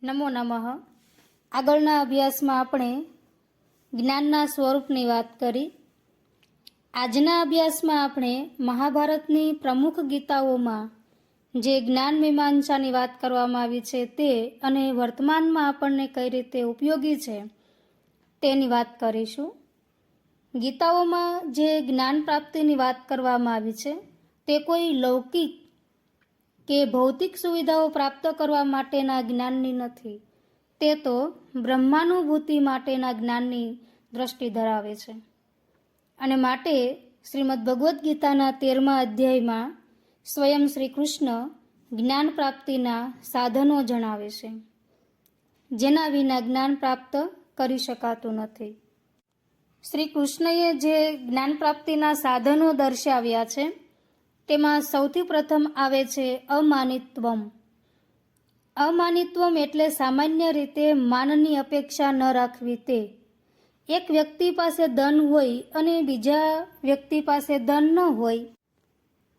નમો નમઃ. આગળના અભ્યાસમાં આપણે જ્ઞાનના સ્વરૂપની વાત કરી. આજના અભ્યાસમાં આપણે મહાભારતની પ્રમુખ ગીતાઓમાં જે જ્ઞાન મીમાંસાની વાત કરવામાં આવી છે તે અને વર્તમાનમાં આપણને કઈ રીતે ઉપયોગી છે તેની વાત કરીશું. ગીતાઓમાં જે જ્ઞાન પ્રાપ્તિની વાત કરવામાં આવી છે તે કોઈ લૌકિક કે ભૌતિક સુવિધાઓ પ્રાપ્ત કરવા માટેના જ્ઞાનની નથી, તે તો બ્રહ્માનુભૂતિ માટેના જ્ઞાનની દ્રષ્ટિ ધરાવે છે. અને માટે શ્રીમદ્ ભગવદ્ ગીતાના 13મા અધ્યાયમાં સ્વયં શ્રી કૃષ્ણ જ્ઞાન પ્રાપ્તિના સાધનો જણાવે છે, જેના વિના જ્ઞાન પ્રાપ્ત કરી શકાતું નથી. શ્રી કૃષ્ણએ જે જ્ઞાન પ્રાપ્તિના સાધનો દર્શાવ્યા છે તેમાં સૌથી પ્રથમ આવે છે અમાનિત્વમ. અમાનિત્વમ એટલે સામાન્ય રીતે માનની અપેક્ષા ન રાખવી. તે એક વ્યક્તિ પાસે ધન હોય અને બીજા વ્યક્તિ પાસે ધન ન હોય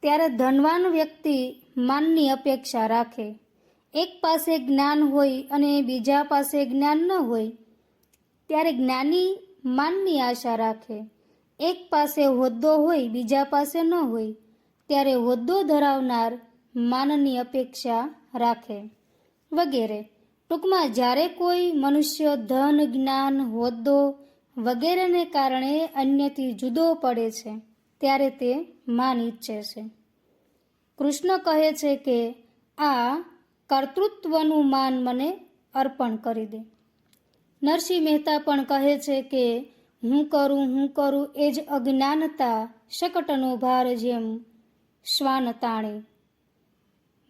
ત્યારે ધનવાન વ્યક્તિ માનની અપેક્ષા રાખે. એક પાસે જ્ઞાન હોય અને બીજા પાસે જ્ઞાન ન હોય ત્યારે જ્ઞાની માનની આશા રાખે. એક પાસે હોદ્દો હોય બીજા પાસે ન હોય ત્યારે હોદ્દો ધરાવનાર માનની અપેક્ષા રાખે, વગેરે. ટૂંકમાં જ્યારે કોઈ મનુષ્ય ધન, જ્ઞાન, હોદ્દો વગેરેને કારણે અન્યથી જુદો પડે છે ત્યારે તે માન ઈચ્છે છે. કૃષ્ણ કહે છે કે આ કર્તૃત્વનું માન મને અર્પણ કરી દે. નરસિંહ મહેતા પણ કહે છે કે હું કરું એ જ અજ્ઞાનતા, શકટનો ભાર જેમ શ્વાન તાણે.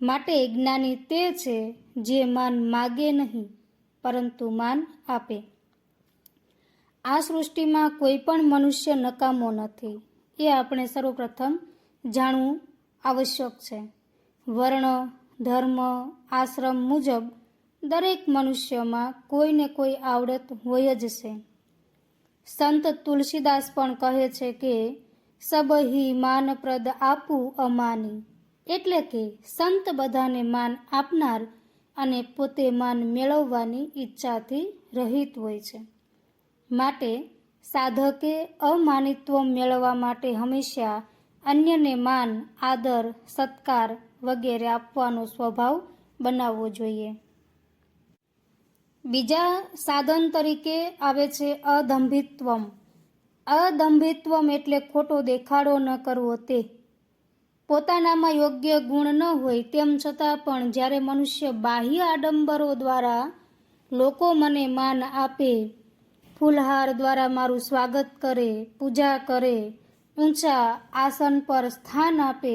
માટે જ્ઞાની તે છે જે માન માગે નહીં પરંતુ માન આપે. આ સૃષ્ટિમાં કોઈ પણ મનુષ્ય નકામો નથી, એ આપણે સર્વપ્રથમ જાણવું આવશ્યક છે. વર્ણ, ધર્મ, આશ્રમ મુજબ દરેક મનુષ્યમાં કોઈને કોઈ આવડત હોય જ છે. સંત તુલસીદાસ પણ કહે છે કે સબહી માનપ્રદ આપું અમાની, એટલે કે સંત બધાને માન આપનાર અને પોતે માન મેળવવાની ઈચ્છાથી રહિત હોય છે. માટે સાધકે અમાનિત્વ મેળવવા માટે હંમેશા અન્યને માન, આદર, સત્કાર વગેરે આપવાનો સ્વભાવ બનાવવો જોઈએ. બીજા સાધન તરીકે આવે છે અદંભિત્વમ. અદંભિત્વમ એટલે ખોટો દેખાડો ન કરવો. તે પોતાનામાં યોગ્ય ગુણ ન હોય તેમ છતાં પણ જ્યારે મનુષ્ય બાહ્ય આડંબરો દ્વારા લોકો મને માન આપે, ફૂલહાર દ્વારા મારું સ્વાગત કરે, પૂજા કરે, ઊંચા આસન પર સ્થાન આપે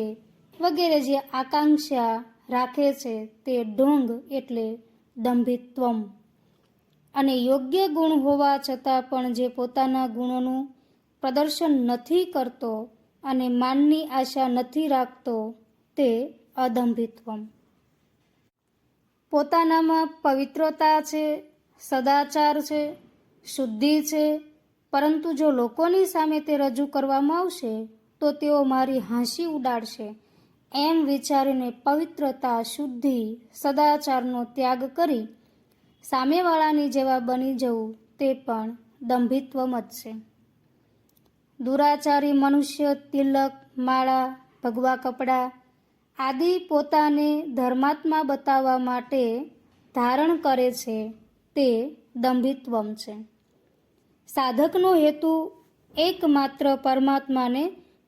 વગેરે જે આકાંક્ષા રાખે છે તે ઢોંગ એટલે દંભિત્વમ. અને યોગ્ય ગુણ હોવા છતાં પણ જે પોતાના ગુણોનું પ્રદર્શન નથી કરતો અને માનની આશા નથી રાખતો તે અદંભિત્વમ. પોતાનામાં પવિત્રતા છે, સદાચાર છે, શુદ્ધિ છે, પરંતુ જો લોકોની સામે તે રજૂ કરવામાં આવશે તો તેઓ મારી હાંસી ઉડાડશે એમ વિચારીને પવિત્રતા, શુદ્ધિ, સદાચારનો ત્યાગ કરી સામેવાળાની જેવા બની જવું તે પણ દંભિત્વમ જ છે. દુરાચારી મનુષ્ય તિલક, માળા, ભગવા કપડાં આદિ પોતાને ધર્માત્મા બતાવવા માટે ધારણ કરે છે તે દંભિત્વમ છે. સાધકનો હેતુ એકમાત્ર પરમાત્માને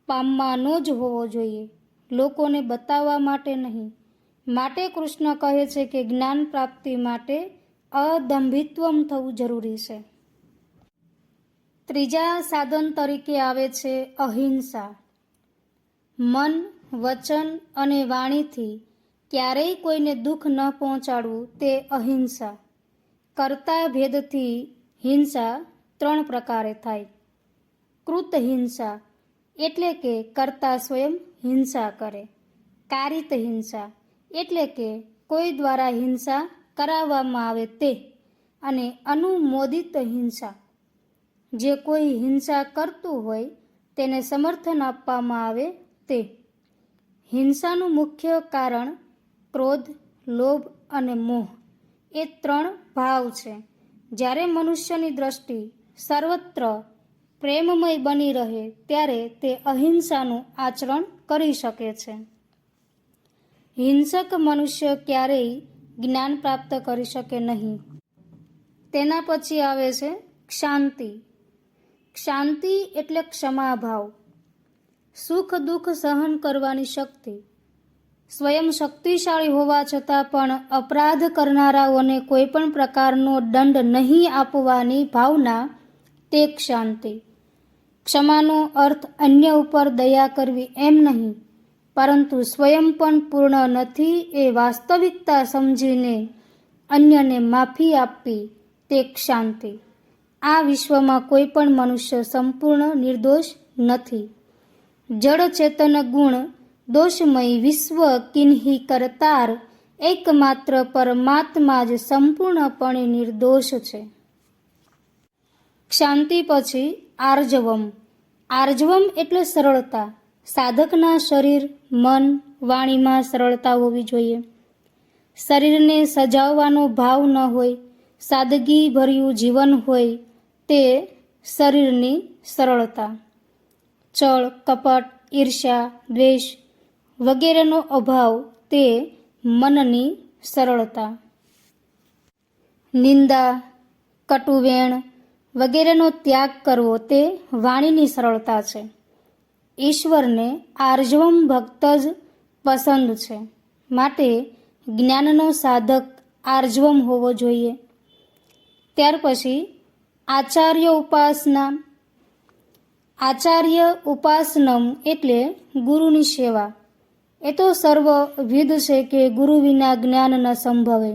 પામવાનો જ હોવો જોઈએ, લોકોને બતાવવા માટે નહીં. માટે કૃષ્ણ કહે છે કે જ્ઞાન પ્રાપ્તિ માટે અદંભિત્વમ થવું જરૂરી છે. ત્રીજા સાધન તરીકે આવે છે અહિંસા. મન, વચન અને વાણીથી ક્યારેય કોઈને દુઃખ ન પહોંચાડવું તે અહિંસા. કર્તા ભેદથી હિંસા 3 પ્રકારે થાય. કૃત હિંસા એટલે કે કર્તા સ્વયં હિંસા કરે. કારિત હિંસા એટલે કે કોઈ દ્વારા હિંસા કરાવવામાં આવે તે. અને અનુમોદિત હિંસા, જે કોઈ હિંસા કરતું હોય તેને સમર્થન આપવામાં આવે તે. હિંસાનું મુખ્ય કારણ ક્રોધ, લોભ અને મોહ એ 3 ભાવ છે. જ્યારે મનુષ્યની દ્રષ્ટિ સર્વત્ર પ્રેમમય બની રહે ત્યારે તે અહિંસાનું આચરણ કરી શકે છે. હિંસક મનુષ્ય ક્યારેય જ્ઞાન પ્રાપ્ત કરી શકે નહીં. તેના પછી આવે છે ક્ષાંતિ. ક્ષાંતિ એટલે ક્ષમાભાવ, સુખ દુઃખ સહન કરવાની શક્તિ. સ્વયં શક્તિશાળી હોવા છતાં પણ અપરાધ કરનારાઓને કોઈ પણ પ્રકારનો દંડ નહીં આપવાની ભાવના, તે ક્ષાંતિ. ક્ષમાનો અર્થ અન્ય ઉપર દયા કરવી એમ નહીં, પરંતુ સ્વયં પણ પૂર્ણ નથી એ વાસ્તવિકતા સમજીને અન્યને માફી આપવી, તે ક્ષાંતિ. આ વિશ્વમાં કોઈ પણ મનુષ્ય સંપૂર્ણ નિર્દોષ નથી. જડ ચેતન ગુણ દોષમય વિશ્વ કિન્હી કરતાર, એકમાત્ર પરમાત્મા જ સંપૂર્ણપણે નિર્દોષ છે. ક્ષાંતિ પછી આર્જવમ. આર્જવમ એટલે સરળતા. સાધકના શરીર, મન, વાણીમાં સરળતા હોવી જોઈએ. શરીરને સજાવવાનો ભાવ ન હોય, સાદગી ભર્યું જીવન હોય, તે શરીરની સરળતા. છળ, કપટ, ઈર્ષ્યા, દ્વેષ વગેરેનો અભાવ, તે મનની સરળતા. નિંદા, કટુવેણ વગેરેનો ત્યાગ કરવો, તે વાણીની સરળતા છે. ઈશ્વરને આર્જવમ ભક્ત જ પસંદ છે, માટે જ્ઞાનનો સાધક આર્જવમ હોવો જોઈએ. ત્યાર પછી આચાર્ય ઉપાસના. આચાર્ય ઉપાસનમ એટલે ગુરુની સેવા. એ તો સર્વવિધ છે કે ગુરુ વિના જ્ઞાન ન સંભવે.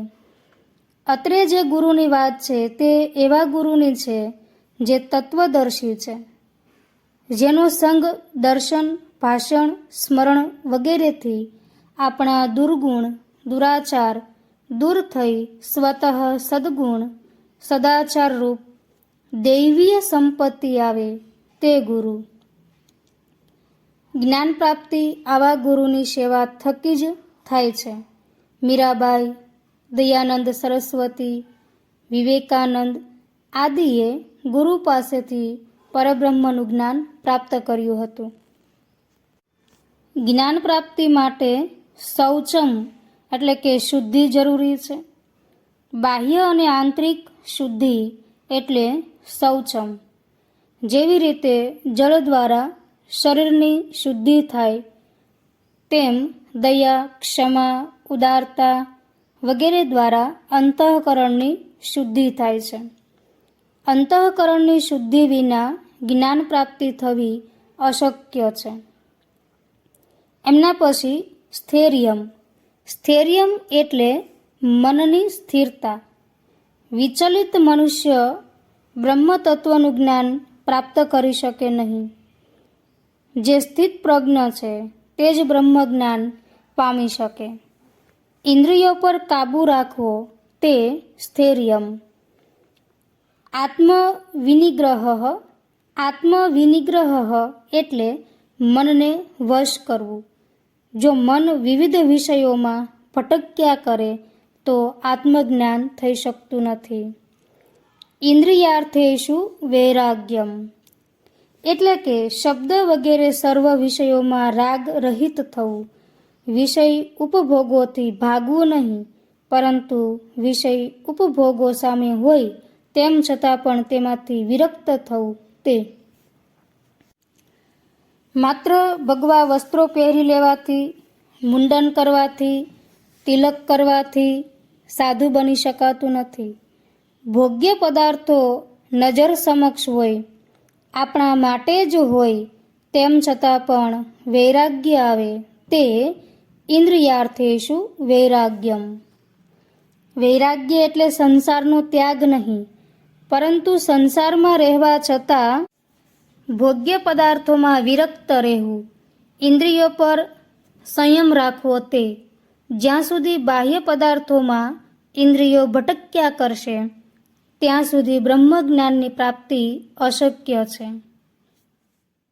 અત્રે જે ગુરુની વાત છે તે એવા ગુરુની છે જે તત્વદર્શી છે, જેનો સંગ, દર્શન, ભાષણ, સ્મરણ વગેરેથી આપણા દુર્ગુણ, દુરાચાર દૂર થઈ સ્વતઃ સદગુણ, સદાચાર રૂપ દૈવીય સંપત્તિ આવે, તે ગુરુ. જ્ઞાન પ્રાપ્તિ આવા ગુરુની સેવા થકી જ થાય છે. મીરાબાઈ, દયાનંદ સરસ્વતી, વિવેકાનંદ આદિએ ગુરુ પાસેથી પરબ્રહ્મનું જ્ઞાન પ્રાપ્ત કર્યું હતું. જ્ઞાન પ્રાપ્તિ માટે શૌચમ એટલે કે શુદ્ધિ જરૂરી છે. બાહ્ય અને આંતરિક શુદ્ધિ એટલે શૌચમ. જેવી રીતે જળ દ્વારા શરીરની શુદ્ધિ થાય, તેમ દયા, ક્ષમા, ઉદારતા વગેરે દ્વારા અંતઃકરણની શુદ્ધિ થાય છે. અંતઃકરણની શુદ્ધિ વિના જ્ઞાન પ્રાપ્તિ થવી અશક્ય છે. એમના પછી સ્થૈર્યમ. સ્થૈર્યમ એટલે મનની સ્થિરતા. વિચલિત મનુષ્ય બ્રહ્મતત્વનું જ્ઞાન પ્રાપ્ત કરી શકે નહીં. જે સ્થિત પ્રજ્ઞ છે તે જ બ્રહ્મ જ્ઞાન પામી શકે. ઇન્દ્રિયો પર કાબૂ રાખવો, તે સ્થૈર્યમ. આત્મવિનિગ્રહ. આત્મવિનિગ્રહ એટલે મનને વશ કરવું. જો મન વિવિધ વિષયોમાં ભટક્યા કરે તો આત્મજ્ઞાન થઈ શકતું નથી. ઇન્દ્રિયાર્થેષુ વૈરાગ્યમ એટલે કે શબ્દ વગેરે સર્વ વિષયોમાં રાગ રહિત થવું. વિષય ઉપભોગોથી ભાગવું નહીં, પરંતુ વિષય ઉપભોગો સામે હોય તેમ છતાં પણ તેમાંથી વિરક્ત થવું, તે. માત્ર ભગવા વસ્ત્રો પહેરી લેવાથી, મુંડન કરવાથી, તિલક કરવાથી સાધુ બની શકાતું નથી. ભોગ્ય પદાર્થો નજર સમક્ષ હોય, આપણા માટે જ હોય, તેમ છતાં પણ વૈરાગ્ય આવે, તે ઇન્દ્રિયાર્થેષુ વૈરાગ્યમ. વૈરાગ્ય એટલે સંસારનો ત્યાગ નહીં, પરંતુ સંસારમાં રહેવા છતાં ભોગ્ય પદાર્થોમાં વિરક્ત રહેવું, ઇન્દ્રિયો પર સંયમ રાખવો, તે. જ્યાં સુધી બાહ્ય પદાર્થોમાં ઇન્દ્રિયો ભટક્યા કરશે ત્યાં સુધી બ્રહ્મજ્ઞાનની પ્રાપ્તિ અશક્ય છે.